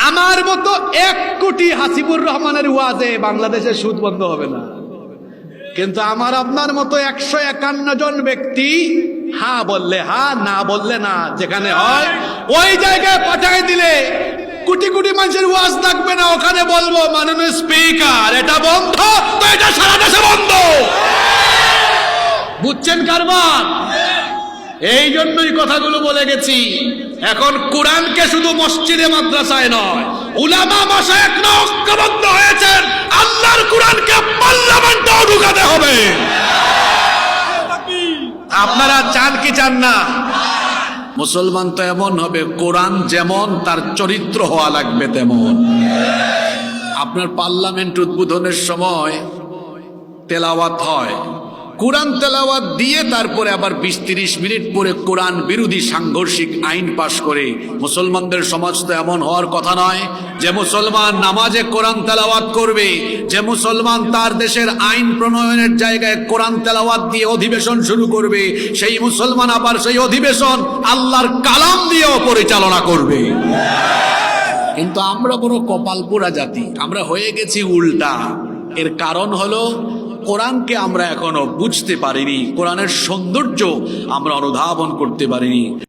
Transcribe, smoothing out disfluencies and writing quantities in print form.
আমার মতো 1 কোটি হাসিবুর রহমানের ওয়াজে বাংলাদেশের সুদ বন্ধ হবে না, কিন্তু আমার আপনার মতো 151 জন ব্যক্তি হ্যাঁ বললে হ্যাঁ, না বললে না, যেখানে হয় ওই জায়গায় পাঠাই দিলে কোটি কোটি মানুষের ওয়াজ থাকবে না। ওখানে বলবো মাননীয় স্পিকার এটা বন্ধ, তো এটা সারা দেশে বন্ধ। বুঝছেন কারবার? এই জন্যই কথাগুলো বলে গেছি। এখন কোরআনকে শুধু মসজিদে মাদ্রাসায় নয়, উলামা মাশায়েখরা ঐক্যবদ্ধ হয়েছেন, আল্লাহর কোরআনকে পার্লামেন্টেও ঢুকাতে হবে। আপনারা চান কি চান না? মুসলমান তো এমন হবে, কোরআন যেমন তার চরিত্র হওয়া লাগবে তেমন। আপনার পার্লামেন্ট উদ্বোধনের সময় তেলাওয়াত হয়, কোরআন তেলাওয়াত দিয়ে তারপরে আবার 20-30 মিনিট পরে কোরআন বিরোধী সাংঘর্ষিক আইন পাশ করে। মুসলমানদের সমাজ তো এমন হওয়ার কথা নয় যে মুসলমান নামাজে কোরআন তেলাওয়াত করবে, যে মুসলমান তার দেশের আইন প্রণয়নের জায়গায় কোরআন তেলাওয়াত দিয়ে অধিবেশন শুরু করবে, সেই মুসলমান আবার সেই অধিবেশন আল্লাহর কালাম দিয়েও পরিচালনা করবে। কিন্তু আমরা বড় কপালপোড়া জাতি, আমরা হয়ে গেছি উল্টা। এর কারণ হলো কোরআনকে আমরা এখনো বুঝতে পারিনি, কোরআনের সৌন্দর্য আমরা অনুধাবন করতে পারিনি।